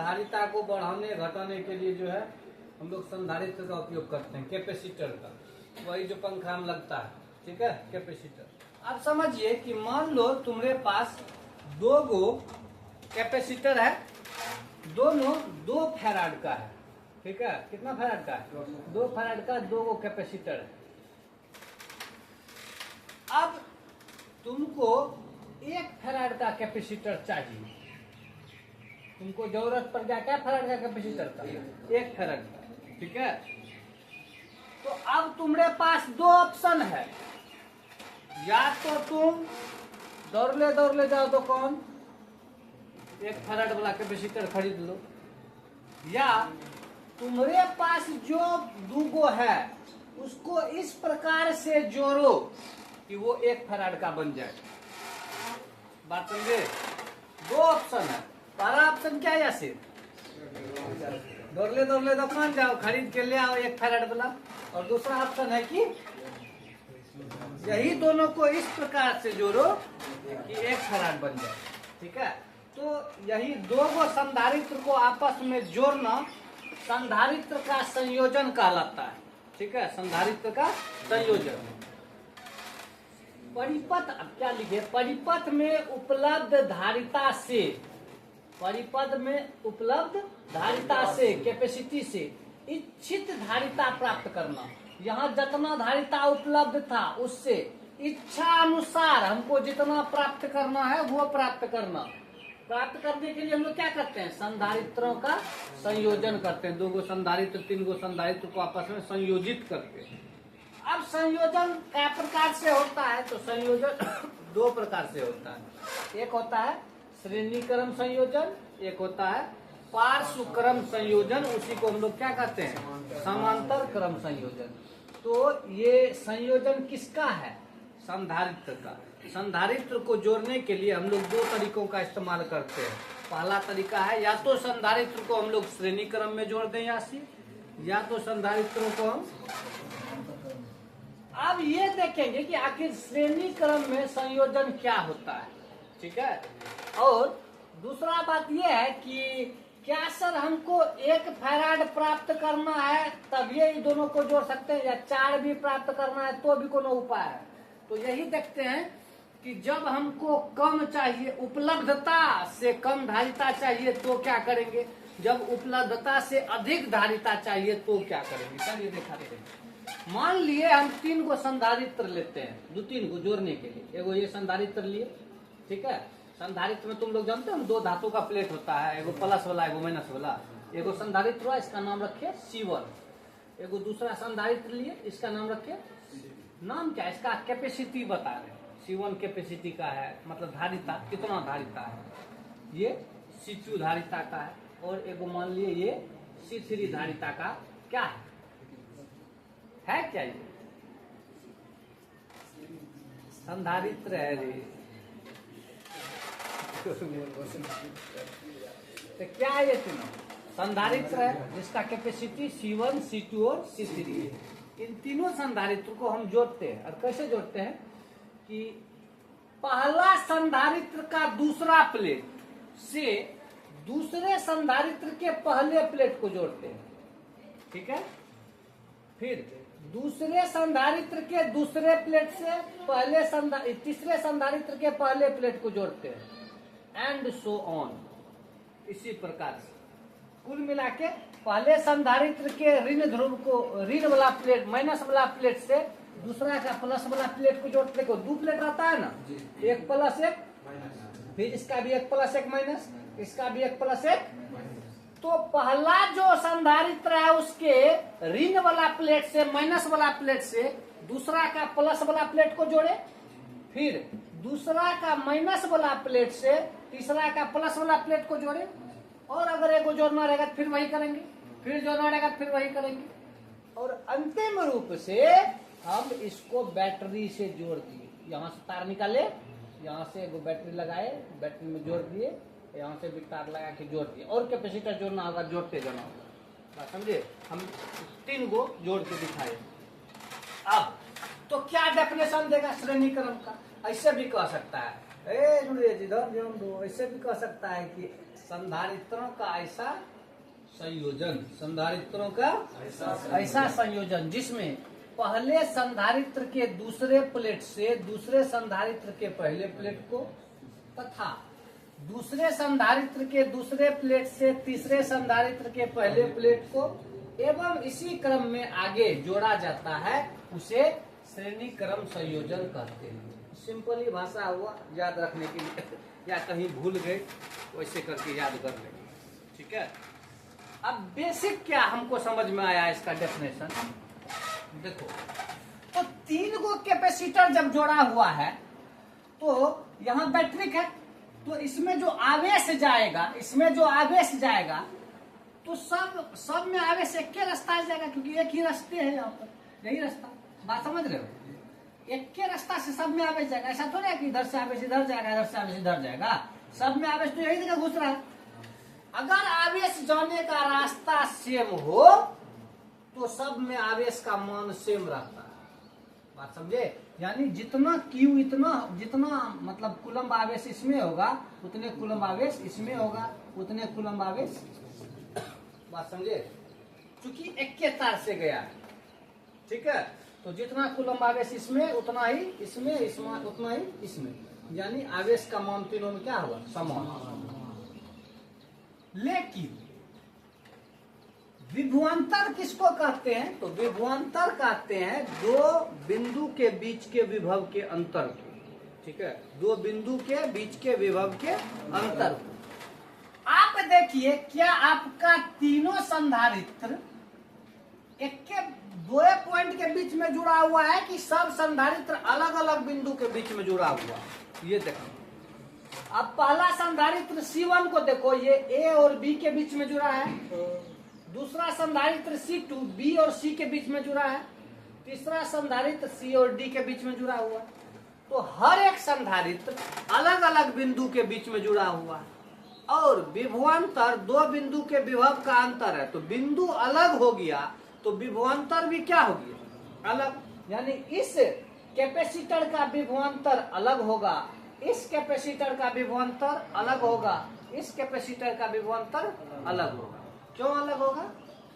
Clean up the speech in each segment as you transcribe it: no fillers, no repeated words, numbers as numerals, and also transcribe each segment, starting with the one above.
धारिता को बढ़ाने घटाने के लिए जो है हम लोग संधारित्र का उपयोग करते हैं, कैपेसिटर का। वही जो पंखा में लगता है, ठीक है, कैपेसिटर। अब समझिए कि मान लो तुम्हारे पास दो गो कैपेसिटर है, दोनों 2 फैराड का है, ठीक है। कितना फैराड का है? 2 फैराड का 2 गो कैपेसिटर है। अब तुमको 1 फैराड का कैपेसिटर चाहिए, तुमको जरूरत पड़ गया क्या फैराड का कैपेसिटर का? 1 फैराड का, ठीक है। तो अब तुम्हारे पास 2 ऑप्शन है, या तो तुम दौड़ ले जाओ दुकान 1 फैराड वाला कैपेसिटर खरीद लो, या तुम्हारे पास जो 2 गो है उसको इस प्रकार से जोड़ो कि वो 1 फैराड का बन जाए। बात समझे? 2 ऑप्शन है। पहला ऑप्शन क्या है? ऐसे दौड़ ले दुकान जाओ, खरीद के ले आओ 1 फैराड वाला। और दूसरा ऑप्शन है कि यही दोनों को इस प्रकार से जोड़ो कि 1 फैराड बन जाए, ठीक है। तो यही 2 गो संधारित्र को आपस में जोड़ना संधारित्र का संयोजन कहलाता है, ठीक है, संधारित्र का संयोजन। परिपथ, अब क्या लिखे? परिपथ में उपलब्ध धारिता से, परिपथ में उपलब्ध धारिता से, कैपेसिटी से इच्छित धारिता प्राप्त करना। यहाँ जितना धारिता उपलब्ध था उससे इच्छा अनुसार हमको जितना प्राप्त करना है वो प्राप्त करना। प्राप्त करने के लिए हम लोग क्या करते हैं? संधारित्रों का संयोजन करते हैं। 2 गो संधारित्र 3 गो संधारित्र को आपस में संयोजित करते हैं। अब संयोजन क्या प्रकार से होता है? तो संयोजन 2 प्रकार से होता है। एक होता है श्रेणी क्रम संयोजन, एक होता है पार्श्व क्रम संयोजन। उसी को हम लोग क्या कहते हैं? समांतर क्रम संयोजन। तो ये संयोजन किसका है? संधारित्र का। संधारित्र को जोड़ने के लिए हम लोग 2 तरीकों का इस्तेमाल करते हैं। पहला तरीका है या तो संधारित्र को हम लोग श्रेणी क्रम में जोड़ दें या तो संधारित्रों को हम। अब ये देखेंगे कि आखिर श्रेणी क्रम में संयोजन क्या होता है, ठीक है। और दूसरा बात यह है कि क्या सर हमको 1 फैराड प्राप्त करना है तब ये दोनों को जोड़ सकते हैं, या 4 भी प्राप्त करना है तो भी कोनो उपाय है? तो यही देखते हैं कि जब हमको कम चाहिए, उपलब्धता से कम धारिता चाहिए तो क्या करेंगे, जब उपलब्धता से अधिक धारिता चाहिए तो क्या करेंगे। चलिए दिखाते हैं। मान लिए हम 3 गो संधारित्र लेते हैं, 2-3 गो जोड़ने के लिए। एगो ये संधारित्र लिए, ठीक है। संधारित्र में तुम लोग जानते हो 2 धातु का प्लेट होता है, एगो प्लस वाला एगो माइनस वाला। एगो संधारित्र हुआ, इसका नाम रखिए C1। एगो दूसरा संधारित्र लिए, इसका नाम रखिए, नाम क्या है इसका? कैपेसिटी बता रहे। C1 कैपेसिटी का है, मतलब धारिता, कितना धारिता है। ये C2 धारिता का है, और एगो मान लिए ये C3 धारिता का क्या है क्या? ये संधारित्र है रे। तो क्या है ये? तीनों संधारित्र है जिसका कैपेसिटी C1, C2 और C3 है। इन तीनों संधारित्र को हम जोड़ते हैं। और कैसे जोड़ते हैं कि पहला संधारित्र का दूसरा प्लेट से दूसरे संधारित्र के पहले प्लेट को जोड़ते हैं, ठीक है। फिर दूसरे संधारित्र के दूसरे प्लेट से तीसरे संधारित्र के पहले प्लेट को जोड़ते हैं, एंड सो ऑन। इसी प्रकार से कुल मिला के पहले संधारित्र के ऋण ध्रुव को, ऋण वाला प्लेट, माइनस वाला प्लेट से दूसरा का प्लस वाला प्लेट को जोड़ते को 2 प्लेट रहता है ना, 1 प्लस 1, फिर इसका भी 1 प्लस 1 माइनस, इसका भी 1 प्लस 1। तो पहला जो संधारित्र है उसके ऋण वाला प्लेट से, माइनस वाला प्लेट से दूसरा का प्लस वाला प्लेट को जोड़े, फिर दूसरा का माइनस वाला प्लेट से तीसरा का प्लस वाला प्लेट को जोड़े। और अगर एगो जोड़ना रहेगा तो फिर वही करेंगे, फिर जोड़ना रहेगा तो फिर वही करेंगे। और अंतिम रूप से हम इसको बैटरी से जोड़ दिए। यहाँ से तार निकाले, यहाँ से एगो बैटरी लगाए, बैटरी में जोड़ दिए, यहाँ से भी तार लगा के जोड़ दिए। और कैपेसिटर जोड़ना होगा, जोड़ते जाना होगा, समझे। हम 3 गो जोड़ के दिखाए। अब तो क्या डेफिनेशन देगा श्रेणी क्रम का? ऐसे भी कह सकता है, ऐसे भी कह सकता है कि संधारित्रों का ऐसा संयोजन, संधारित्रों का ऐसा संयोजन जिसमें पहले संधारित्र के दूसरे प्लेट से दूसरे संधारित्र के पहले प्लेट को तथा दूसरे संधारित्र के दूसरे प्लेट से तीसरे संधारित्र के पहले प्लेट को एवं इसी क्रम में आगे जोड़ा जाता है, उसे श्रेणी क्रम संयोजन कहते हैं। सिंपली भाषा हुआ याद रखने के लिए, या कहीं भूल गए वैसे करके याद कर लेंगे, ठीक है। अब बेसिक क्या हमको समझ में आया इसका डेफिनेशन देखो। तो 3 गो कैपेसिटर जब जोड़ा हुआ है तो यहाँ बैटरी है, तो इसमें जो आवेश जाएगा, इसमें जो आवेश जाएगा तो सब में आवेश एक के रास्ता जाएगा, क्योंकि एक ही रास्ते है यहाँ पर, यही रास्ता। बात समझ रहे हो? एक के रास्ता से सब में आवेश जाएगा। ऐसा थोड़ा है कि इधर से आवेश इधर जाएगा, इधर से आवेश इधर जाएगा। सब में आवेश तो यही जगह घुस रहा है। अगर आवेश जाने का रास्ता सेम हो तो सब में आवेश का मान सेम रहता है। बात समझे? यानी जितना क्यू जितना मतलब कूलम्ब आवेश इसमें होगा उतने कूलम्ब आवेश इसमें होगा, उतने कूलम्ब आवेश। बात समझे? क्योंकि एक के तार से गया है, ठीक है। तो जितना कूलम्ब आवेश इसमें उतना ही इसमें उतना ही इसमें, यानी आवेश का मान तीनों में क्या होगा? समान। लेकिन विभवांतर किसको कहते हैं? तो विभवांतर कहते हैं दो बिंदु के बीच के विभव के अंतर को, ठीक है। दो बिंदु के बीच के विभव के अंतर को। आप देखिए, क्या आपका तीनों संधारित्र एक के दो पॉइंट के बीच में जुड़ा हुआ है कि सब संधारित्र अलग अलग बिंदु के बीच में जुड़ा हुआ? ये देखो, अब पहला संधारित्र C1 को देखो, ये A और B के बीच में जुड़ा है। दूसरा संधारित्र C2 B और C के बीच में जुड़ा है। तीसरा संधारित्र C और D के बीच में जुड़ा हुआ है। तो हर एक संधारित्र अलग अलग बिंदु के बीच में जुड़ा हुआ है। और विभवांतर दो बिंदु के विभव का अंतर है, तो बिंदु अलग हो गया तो विभवांतर भी क्या हो गया? अलग। यानी इस कैपेसिटर का विभवांतर अलग होगा, इस कैपेसिटर का विभवांतर अलग होगा, इस कैपेसिटर का विभवांतर अलग होगा। क्यों अलग होगा?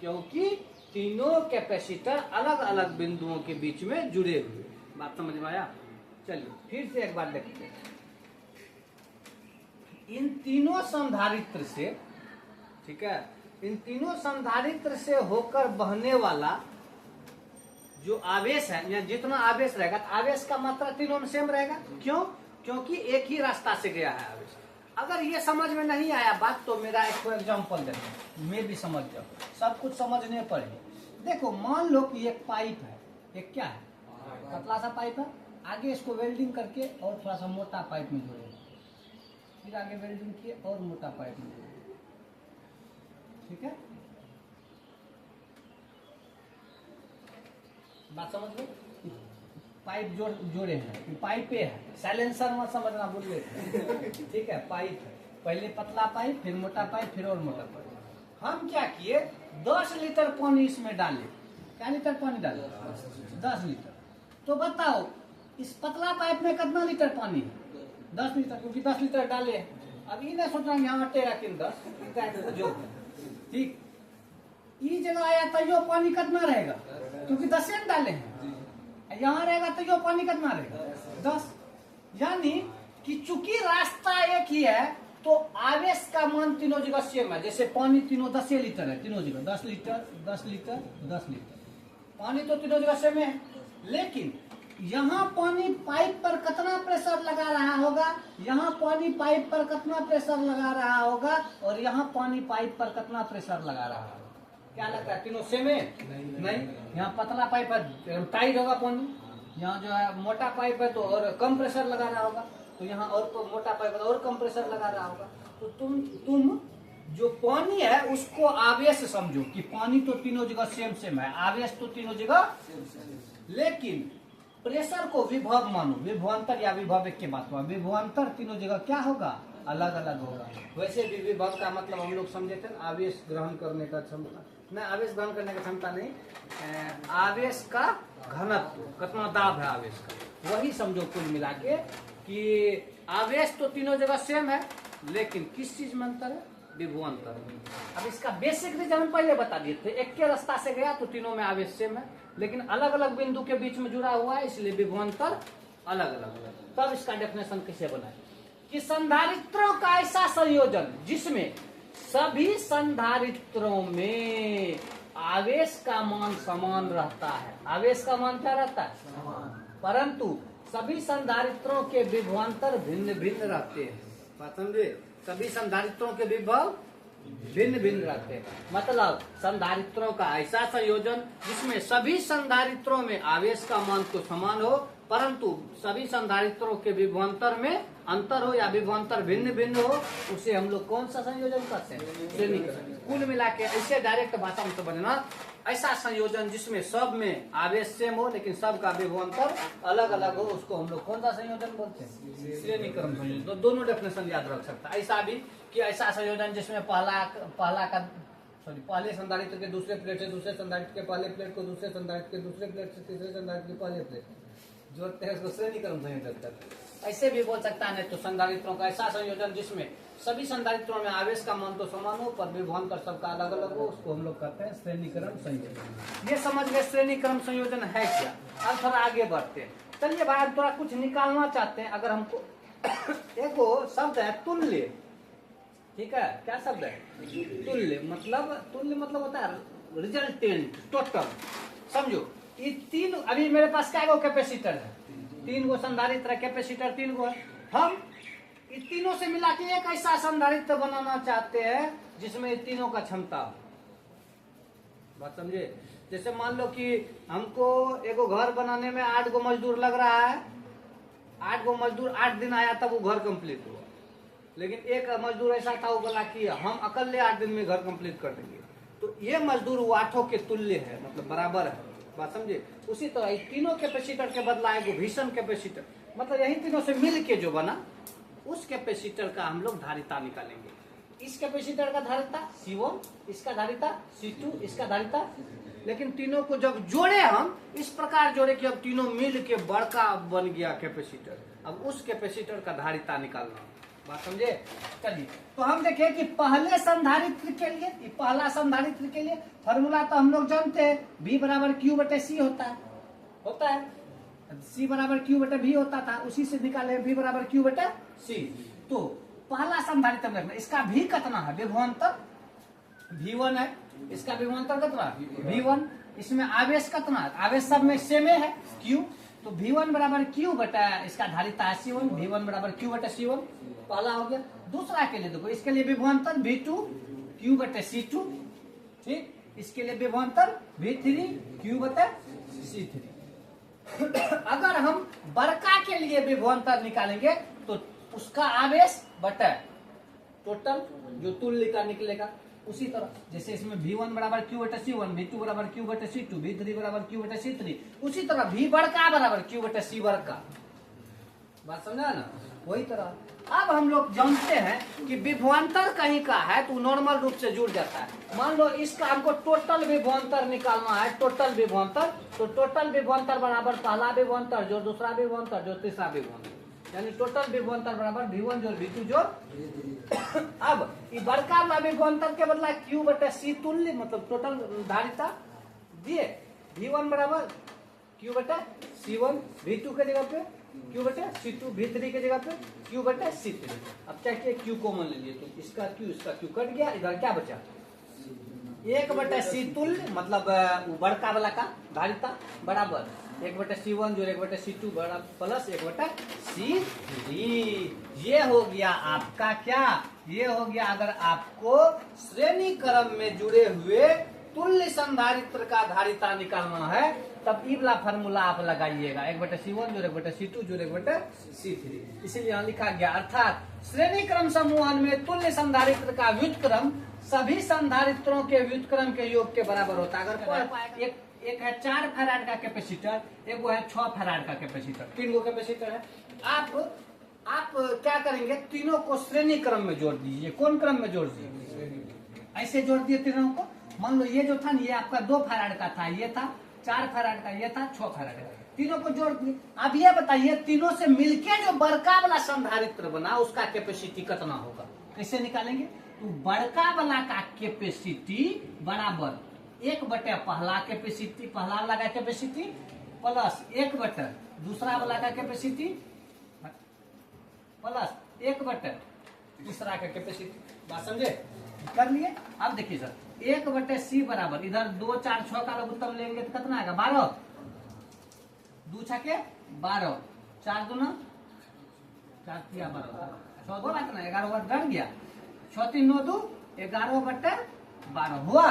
क्योंकि तीनों कैपेसिटर अलग अलग बिंदुओं के बीच में जुड़े हुए। बात समझ में आया? चलिए फिर से एक बार देखते हैं। इन तीनों संधारित्र से, ठीक है, इन तीनों संधारित्र से होकर बहने वाला जो आवेश है, या जितना आवेश रहेगा, तो आवेश का मात्रा तीनों में सेम रहेगा। क्यों? क्योंकि एक ही रास्ता से गया है आवेश। अगर ये समझ में नहीं आया बात, तो मेरा एक एग्जांपल देते हैं, मैं भी समझ जाऊँ। सब कुछ समझने पर ही देखो, मान लो कि एक पाइप है, एक क्या है? पतला सा पाइप है। आगे इसको वेल्डिंग करके और थोड़ा सा मोटा पाइप में जोड़े, फिर आगे वेल्डिंग किए और मोटा पाइप में जोड़े, ठीक है। बात समझ लो, पाइप जोड़े हैं, पाइप है, साइलेंसर मत समझना, बोल रहे, ठीक है। पाइप है, पहले पतला पाइप, फिर मोटा पाइप, फिर और मोटा पाइप। हम क्या किए, 10 लीटर पानी इसमें डाले। क्या लीटर पानी डाले? 10 लीटर। तो बताओ इस पतला पाइप में कितना लीटर पानी है? 10 लीटर, क्योंकि 10 लीटर डाले। अब ये नहीं सोचना यहाँ हटेगा कि 10 जो, ठीक। ये जगह आया तो यो पानी कितना रहेगा? क्योंकि 10 डाले हैं। यहाँ रहेगा तो यो पानी कितना रहेगा? 10। यानी कि चूंकि रास्ता एक ही है तो आवेश का मान तीनों जगह सेम है। जैसे पानी तीनों 10 लीटर है, तीनों जगह 10 लीटर 10 लीटर 10 लीटर, पानी तो तीनों जगह सेम है। लेकिन यहाँ पानी पाइप पर कितना प्रेशर लगा रहा होगा, यहाँ पानी पाइप पर कितना प्रेशर लगा रहा होगा, और यहाँ पानी पाइप पर कितना प्रेशर लगा रहा होगा? क्या लगता है तीनों सेम है? नहीं। यहाँ पतला पाइप है, टाइट होगा पानी। यहाँ जो है मोटा पाइप है तो और कम प्रेशर लगा रहा होगा, तो यहाँ और तो मोटा पाइप है तो और कम प्रेशर लगा रहा होगा। तो तुम जो पानी है उसको आवेश समझो कि पानी तो तीनों जगह सेम है, आवेश तो तीनों जगह, लेकिन प्रेशर को विभव मानो, विभवांतर या विभव एक के बात हुआ। विभवांतर तीनों जगह क्या होगा? अलग अलग होगा। वैसे भी विभव का मतलब हम लोग समझे थे आवेश ग्रहण करने का क्षमता, न आवेश ग्रहण करने का क्षमता नहीं, आवेश का घनत्व, कितना दाब है आवेश का, वही समझो कुल मिला के कि आवेश तो तीनों जगह सेम है, लेकिन किस चीज में अंतर है? विभवांतर। अब इसका बेसिक रीजन हम पहले बता दिए थे, एक के रास्ता से गया तो तीनों में आवेश सेम है, लेकिन अलग अलग बिंदु के बीच में जुड़ा हुआ है, इसलिए विभवांतर अलग अलग है। तब इसका डेफिनेशन कैसे बनाए कि संधारित्रों का ऐसा संयोजन जिसमें सभी संधारित्रों में आवेश का मान समान रहता है। आवेश का मान क्या रहता है? समान। परंतु सभी संधारित्रों के विभवांतर भिन्न भिन्न रहते हैं। बात समझे? सभी संधारित्रों के विभव भिन्न भिन्न रहते हैं। मतलब संधारित्रों का ऐसा संयोजन जिसमें सभी संधारित्रों में आवेश का मान तो समान हो, परंतु सभी संधारित्रों के विभवांतर में अंतर हो या विभवांतर भिन्न भिन्न हो, उसे हम लोग कौन सा संयोजन करते हैं? श्रेणीकरण। कुल मिला के ऐसे डायरेक्ट भाषा में तो बनना, ऐसा संयोजन जिसमें सब में आवेश सेम हो लेकिन सब का विभवांतर अलग अलग हो, उसको हम लोग कौन सा संयोजन बोलते हैं? श्रेणीकरण संयोजन। तो दोनों डेफिनेशन याद रख सकता है। ऐसा भी कि ऐसा संयोजन जिसमें पहले संधारित्र के दूसरे प्लेट से दूसरे संधारित्र के पहले प्लेट को दूसरे संधारित्र के दूसरे प्लेट से तीसरे संधारित्र के पहले प्लेट जोड़ते हैं, उसको श्रेणीकरण संयोजन करते हैं। ऐसे भी बोल सकता है तो संधारित्रों का ऐसा संयोजन जिसमें सभी संधारित्रों में आवेश का मान तो समान हो पर विभवांतर सबका अलग अलग हो, उसको हम लोग कहते हैं श्रेणीकरण संयोजन। ये समझ गए श्रेणीकरण संयोजन है क्या। अब थोड़ा आगे बढ़ते हैं। चलिए भाई, थोड़ा कुछ निकालना चाहते हैं। अगर हमको एक शब्द है तुल्य, ठीक है? क्या शब्द है? तुल्य। मतलब होता है रिजल्टेंट, टोटल। समझो ये तीन, अभी मेरे पास क्या कैपेसिटर है? 3 गो संधारित्र कैपेसिटर 3 गो है। हम इन तीनों से मिला के एक ऐसा संधारित्र बनाना चाहते हैं जिसमें इन तीनों का क्षमता हो। बात समझे? जैसे मान लो कि हमको एगो घर बनाने में 8 गो मजदूर लग रहा है। 8 गो मजदूर 8 दिन आया तब वो घर कंप्लीट हुआ। लेकिन एक मजदूर ऐसा था, वो बोला कि हम अकेले 8 दिन में घर कंप्लीट कर देंगे। तो ये मजदूर वो 8 के तुल्य है, मतलब बराबर है। बात समझे? उसी तरह तीनों कैपेसिटर के बदला है भीषण कैपेसिटर, मतलब यही तीनों से मिल के जो बना उस कैपेसिटर का हम लोग धारिता निकालेंगे। इस कैपेसिटर का धारिता C1, इसका धारिता C2, इसका धारिता। लेकिन तीनों को जब जोड़े हम इस प्रकार जोड़े कि अब तीनों मिल के बड़का बन गया कैपेसिटर। अब उस कैपेसिटर का धारिता निकालना। बात समझे? चलिए, तो हम देखें कि पहले संधारित्र के लिए, पहला संधारित्र के लिए फॉर्मूला तो हम लोग जानते हैं, V बराबर Q बटे C होता है। C बराबर Q बटे V होता था, उसी से निकाले V बराबर Q बटे C। तो पहला संधारित्र देखना, इसका V कितना है? विभवांतर V1 है। इसका विभवांतर कितना? V1। इसमें आवेश कितना है? आवेश सब में सेम है, Q। तो V1 बराबर Q बटा इसका धारिता है C1। V1 बराबर Q बटे C1, पहला हो गया। दूसरा के लिए देखो, इसके लिए विभवांतर V2 Q बटे C2, ठीक। इसके लिए विभवांतर V3 Q बटे C3। अगर हम बड़का के लिए विभवांतर निकालेंगे तो उसका आवेश बटे टोटल जो तुल्य का निकलेगा। उसी तरह जैसे इसमें V1 बराबर Q बटे C1, V2 बराबर Q बटे C2, V3 बराबर Q बटे C3, उसी तरह V बड़का बराबर Q बटे C बड़का। बात समझा ना? वही तरह अब हम लोग जानते हैं कि विभवांतर कहीं का है तो नॉर्मल रूप से जुड़ जाता है। मान लो इसका हमको टोटल विभवांतर निकालना है, टोटल विभवांतर। तो टोटल विभवांतर बराबर पहला विभवांतर जो दूसरा विभवांतर जो तीसरा विभवांतर, यानी टोटल विभवांतर बराबर V1 जोड़ V2 जोड़। अब ये बड़का वाला विभवांतर के बदला Q बटे C तुल्य, मतलब टोटल धारिता दिए। V1 बराबर Q बटे C1, V2 के जगह पे Q बटे C2, V3 के जगह पे Q बटे C3। अब क्या किया? Q कॉमन ले लिए तो इसका Q कट गया, इधर क्या बचा? 1 बटे C तुल्य, मतलब बड़का वाला का धारिता बराबर 1 बटे C1 जो 1 बटे C2 बड़ा प्लस 1 बटे C3। ये हो गया आपका क्या? ये हो गया अगर आपको श्रेणी क्रम में जुड़े हुए तुल्य संधारित्र का धारिता निकालना है तब ई वाला फार्मूला आप लगाइएगा, 1 बटे C1 जो 1 बटे C2 जो 1 बटे C3। इसीलिए यहाँ लिखा गया, अर्थात श्रेणी क्रम समूहन में तुल्य संधारित्र का व्युत्क्रम सभी संधारित्रों के व्युत्क्रम के योग के बराबर होता है। अगर एक है 4 फैराड का कैपेसिटर, एक वो है 6 फैराड का कैपेसिटर, 3 गो कैपेसिटर है। आप क्या करेंगे? तीनों को श्रेणी क्रम में जोड़ दीजिए। कौन क्रम में जोड़ दीजिए? ऐसे जोड़ दिए तीनों को। मान लो ये जो था ये आपका 2 फैराड का था, ये था 4 फैराड का, ये था 6 फैराड का, तीनों को जोड़ दिए। अब ये बताइए तीनों से मिलके जो बड़का वाला संधारित्र बना उसका कैपेसिटी कितना होगा? कैसे निकालेंगे? तो बड़का वाला का कैपेसिटी बराबर 1 बटे पहला कैपेसिटी, पहला वाला का कैपेसिटी प्लस 1 बटे दूसरा वाला का कैपेसिटी प्लस 1 बटे तीसरा का कैपेसिटी। बात समझे? कर लिए। अब देखिए सर, 1/c बराबर इधर 2 4 6 का लोग उत्तर लेंगे तो कितना आएगा? 12। 2 छके 12, 4 दूना 4 तिया 12, 14 बात ना 11 बार डर गया, 6 3 9 2 11/12 हुआ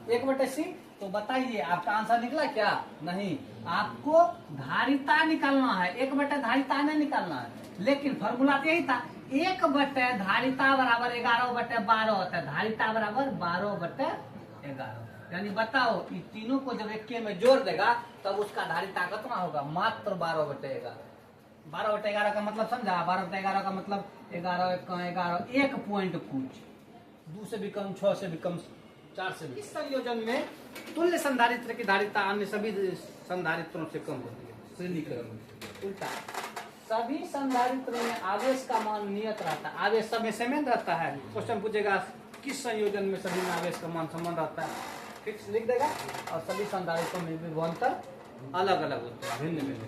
1/c। तो बताइए आपका आंसर निकला क्या? नहीं, आपको धारिता निकालना है, 1 बटे धारिता नहीं निकालना है। लेकिन फॉर्मूला तो यही था, 1 बटे धारिता बराबर 11/12 होता है, धारिता बराबर 12/11। यानी बताओ ये तीनों को जब एक में जोड़ देगा तब उसका धारिता कितना होगा? मात्र 12/11। 12/11 का मतलब समझा? 12/11 का मतलब 11 11 1 पॉइंट कुछ, 2 से भी कम, 6 से भी कम, 4 से भी। इस संयोजन में तुल्य संधारित्र की धारिता अन्य सभी संधारित्रों से कम होती है। श्रेणीकरण उल्टा, सभी संधारित्रों में आवेश का मान नियत रहता है, आवेश सब में समान रहता है। क्वेश्चन पूछेगा किस संयोजन में सभी में आवेश का मान समान रहता है, फिक्स लिख देगा। और सभी संधारित्रों में भी विभवांतर अलग अलग होते हैं, भिन्न भिन्न।